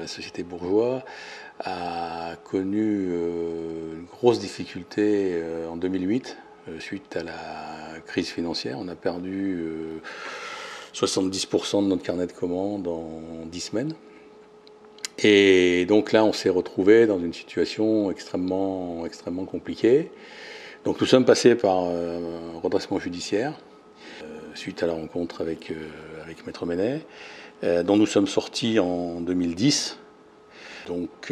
La société Bourgeois a connu une grosse difficulté en 2008 suite à la crise financière. On a perdu 70% de notre carnet de commandes en 10 semaines. Et donc là, on s'est retrouvé dans une situation extrêmement compliquée. Donc nous sommes passés par un redressement judiciaire suite à la rencontre avec Maître Menet, dont nous sommes sortis en 2010. Donc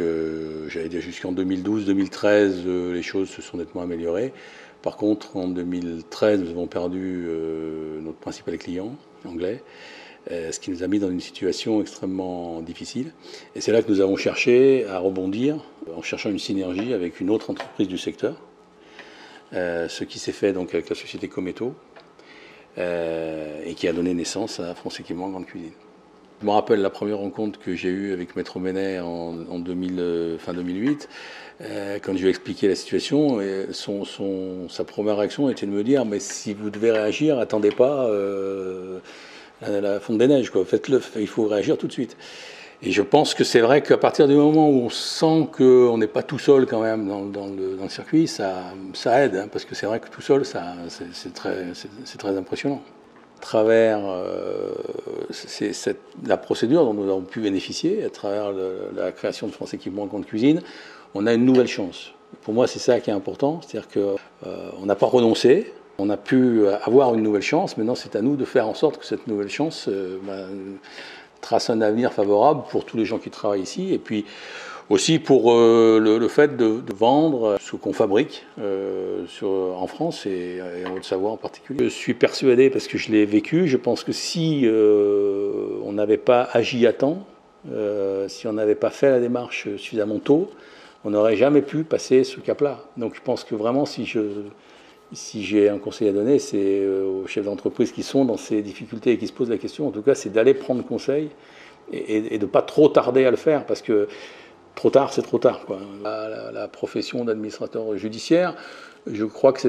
j'allais dire jusqu'en 2012-2013, les choses se sont nettement améliorées. Par contre, en 2013, nous avons perdu notre principal client anglais, ce qui nous a mis dans une situation extrêmement difficile. Et c'est là que nous avons cherché à rebondir en cherchant une synergie avec une autre entreprise du secteur, ce qui s'est fait donc avec la société Cometo et qui a donné naissance à France Équipement Grande Cuisine. Je me rappelle la première rencontre que j'ai eue avec Maître Menet en fin 2008, quand je lui ai expliqué la situation, et sa première réaction était de me dire « mais si vous devez réagir, attendez pas la fonte des neiges, quoi. Faites-le, il faut réagir tout de suite ». Et je pense que c'est vrai qu'à partir du moment où on sent qu'on n'est pas tout seul quand même dans le circuit, ça aide, hein, parce que c'est vrai que tout seul, c'est très impressionnant. À travers la procédure dont nous avons pu bénéficier, à travers la création de France Équipement Grande Cuisine, on a une nouvelle chance. Pour moi, c'est ça qui est important, c'est-à-dire qu'on n'a pas renoncé, on a pu avoir une nouvelle chance, maintenant c'est à nous de faire en sorte que cette nouvelle chance trace un avenir favorable pour tous les gens qui travaillent ici, et puis aussi pour le fait de vendre ce qu'on fabrique en France et en Haute-Savoie en particulier. Je suis persuadé, parce que je l'ai vécu, je pense que si on n'avait pas agi à temps, si on n'avait pas fait la démarche suffisamment tôt, on n'aurait jamais pu passer ce cap-là. Donc je pense que vraiment, si j'ai un conseil à donner, c'est aux chefs d'entreprise qui sont dans ces difficultés et qui se posent la question, en tout cas, c'est d'aller prendre conseil et de ne pas trop tarder à le faire, parce que trop tard, c'est trop tard, quoi. La profession d'administrateur judiciaire, je crois que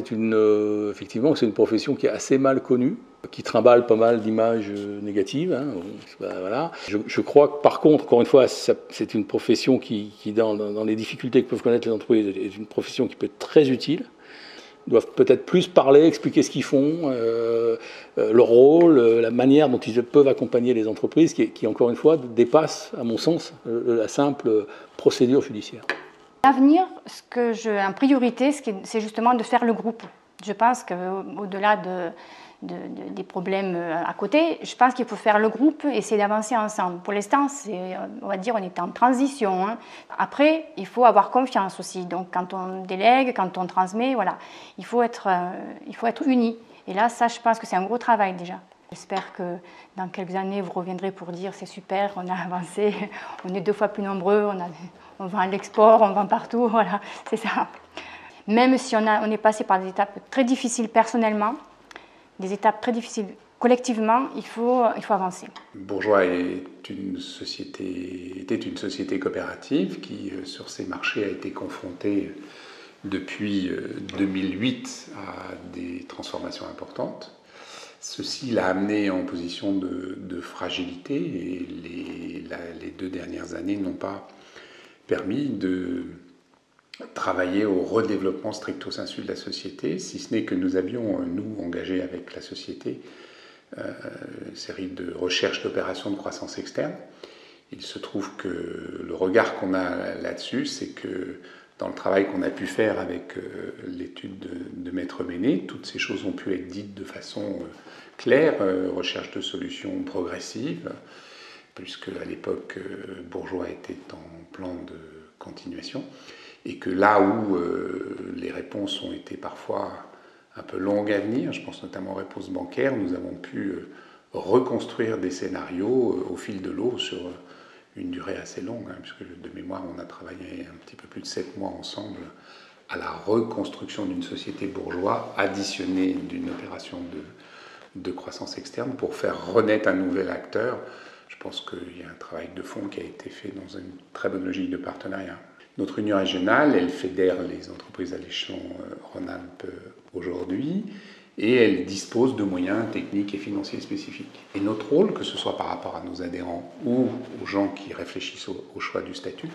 effectivement, c'est une profession qui est assez mal connue, qui trimballe pas mal d'images négatives. Hein. Voilà. Je crois que, par contre, encore une fois, c'est une profession qui dans les difficultés que peuvent connaître les entreprises, est une profession qui peut être très utile. Ils doivent peut-être plus parler, expliquer ce qu'ils font, leur rôle, la manière dont ils peuvent accompagner les entreprises, qui encore une fois, dépasse, à mon sens, la simple procédure judiciaire. L'avenir, en priorité, c'est justement de faire le groupe. Je pense qu'au-delà des problèmes à côté, je pense qu'il faut faire le groupe et essayer d'avancer ensemble. Pour l'instant, on va dire, on est en transition. Hein. Après, il faut avoir confiance aussi. Donc, quand on délègue, quand on transmet, voilà, il faut être unis. Et là, ça, je pense que c'est un gros travail déjà. J'espère que dans quelques années, vous reviendrez pour dire c'est super, on a avancé, on est 2 fois plus nombreux, on va à l'export, on va partout, voilà, c'est ça. Même si on est passé par des étapes très difficiles personnellement, des étapes très difficiles collectivement, il faut avancer. Bourgeois était une société coopérative qui, sur ces marchés, a été confrontée depuis 2008 à des transformations importantes. Ceci l'a amené en position de fragilité, et les 2 dernières années n'ont pas permis de travailler au redéveloppement stricto sensu de la société, si ce n'est que nous avions, nous, engagé avec la société une série de recherches d'opérations de croissance externe. Il se trouve que le regard qu'on a là-dessus, c'est que dans le travail qu'on a pu faire avec l'étude de Maître Menet, toutes ces choses ont pu être dites de façon claire, recherche de solutions progressives, puisque à l'époque, Bourgeois était en plan de continuation, et que là où les réponses ont été parfois un peu longues à venir, je pense notamment aux réponses bancaires, nous avons pu reconstruire des scénarios au fil de l'eau sur une durée assez longue, hein, puisque de mémoire, on a travaillé un petit peu plus de 7 mois ensemble à la reconstruction d'une société Bourgeois, additionnée d'une opération de croissance externe pour faire renaître un nouvel acteur. Je pense qu'il y a un travail de fond qui a été fait dans une très bonne logique de partenariat. Notre union régionale, elle fédère les entreprises à l'échelon Rhône-Alpes aujourd'hui, et elle dispose de moyens techniques et financiers spécifiques. Et notre rôle, que ce soit par rapport à nos adhérents ou aux gens qui réfléchissent au choix du statut,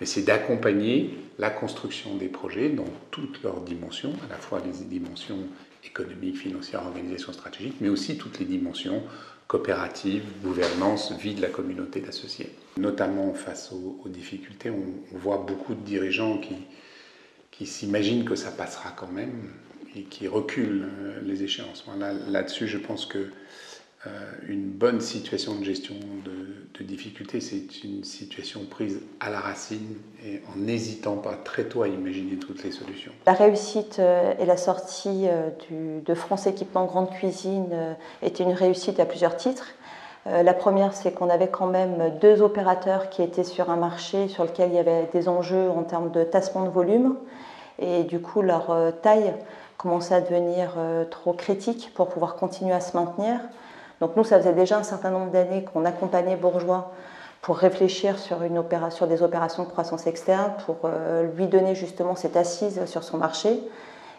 c'est d'accompagner la construction des projets dans toutes leurs dimensions, à la fois les dimensions économiques, financières, organisation stratégique, mais aussi toutes les dimensions coopératives, gouvernance, vie de la communauté d'associés. Notamment face aux difficultés, on voit beaucoup de dirigeants qui s'imaginent que ça passera quand même et qui reculent les échéances. Là-dessus, je pense que une bonne situation de gestion de difficultés, c'est une situation prise à la racine et en n'hésitant pas très tôt à imaginer toutes les solutions. La réussite et la sortie de France Équipement Grande Cuisine était une réussite à plusieurs titres. La première, c'est qu'on avait quand même 2 opérateurs qui étaient sur un marché sur lequel il y avait des enjeux en termes de tassement de volume. Et du coup, leur taille commençait à devenir trop critique pour pouvoir continuer à se maintenir. Donc nous, ça faisait déjà un certain nombre d'années qu'on accompagnait Bourgeois pour réfléchir sur des opérations de croissance externe, pour lui donner justement cette assise sur son marché.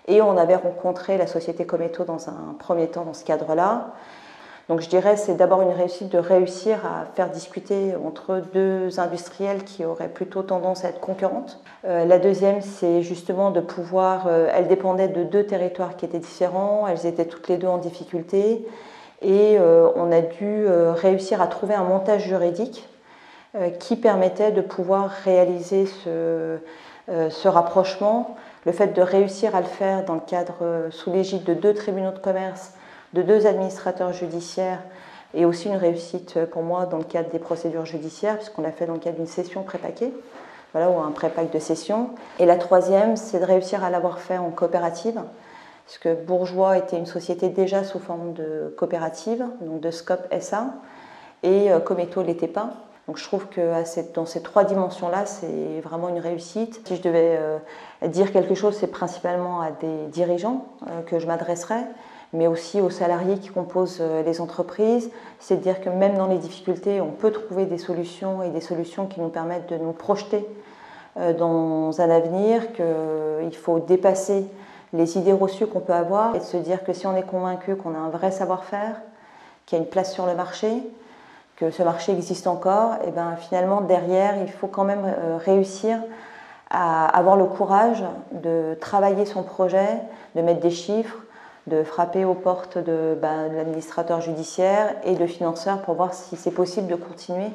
Et on avait rencontré la société Cometo dans un premier temps dans ce cadre-là. Donc je dirais que c'est d'abord une réussite de réussir à faire discuter entre 2 industriels qui auraient plutôt tendance à être concurrentes. La deuxième, c'est justement de pouvoir... elles dépendaient de 2 territoires qui étaient différents, elles étaient toutes les 2 en difficulté. Et on a dû réussir à trouver un montage juridique qui permettait de pouvoir réaliser ce rapprochement. Le fait de réussir à le faire dans le cadre sous l'égide de 2 tribunaux de commerce, de 2 administrateurs judiciaires, et aussi une réussite pour moi dans le cadre des procédures judiciaires, puisqu'on l'a fait dans le cadre d'une cession pré-paquet, voilà, ou un pré-pack de cession. Et la troisième, c'est de réussir à l'avoir fait en coopérative, parce que Bourgeois était une société déjà sous forme de coopérative, donc de SCOP SA, et Cometo ne l'était pas. Donc je trouve que dans ces 3 dimensions-là, c'est vraiment une réussite. Si je devais dire quelque chose, c'est principalement à des dirigeants que je m'adresserais, mais aussi aux salariés qui composent les entreprises. C'est de dire que même dans les difficultés, on peut trouver des solutions et des solutions qui nous permettent de nous projeter dans un avenir, qu'il faut dépasser les idées reçues qu'on peut avoir et de se dire que si on est convaincu qu'on a un vrai savoir-faire, qu'il y a une place sur le marché, que ce marché existe encore, et bien finalement derrière il faut quand même réussir à avoir le courage de travailler son projet, de mettre des chiffres, de frapper aux portes de l'administrateur judiciaire et de financeurs pour voir si c'est possible de continuer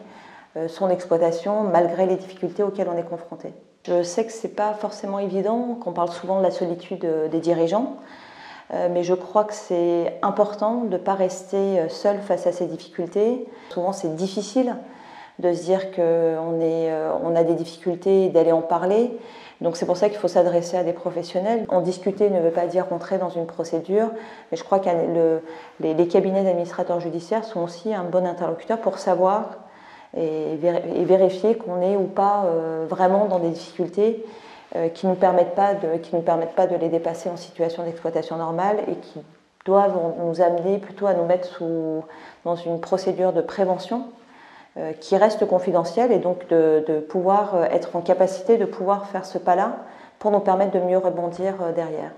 son exploitation malgré les difficultés auxquelles on est confronté. Je sais que ce n'est pas forcément évident, qu'on parle souvent de la solitude des dirigeants, mais je crois que c'est important de ne pas rester seul face à ces difficultés. Souvent c'est difficile de se dire qu'on a des difficultés et d'aller en parler. Donc c'est pour ça qu'il faut s'adresser à des professionnels. En discuter ne veut pas dire rentrer dans une procédure, mais je crois que les cabinets d'administrateurs judiciaires sont aussi un bon interlocuteur pour savoir et vérifier qu'on est ou pas vraiment dans des difficultés qui ne nous permettent pas de les dépasser en situation d'exploitation normale et qui doivent nous amener plutôt à nous mettre dans une procédure de prévention qui reste confidentielle et donc de pouvoir être en capacité de pouvoir faire ce pas-là pour nous permettre de mieux rebondir derrière.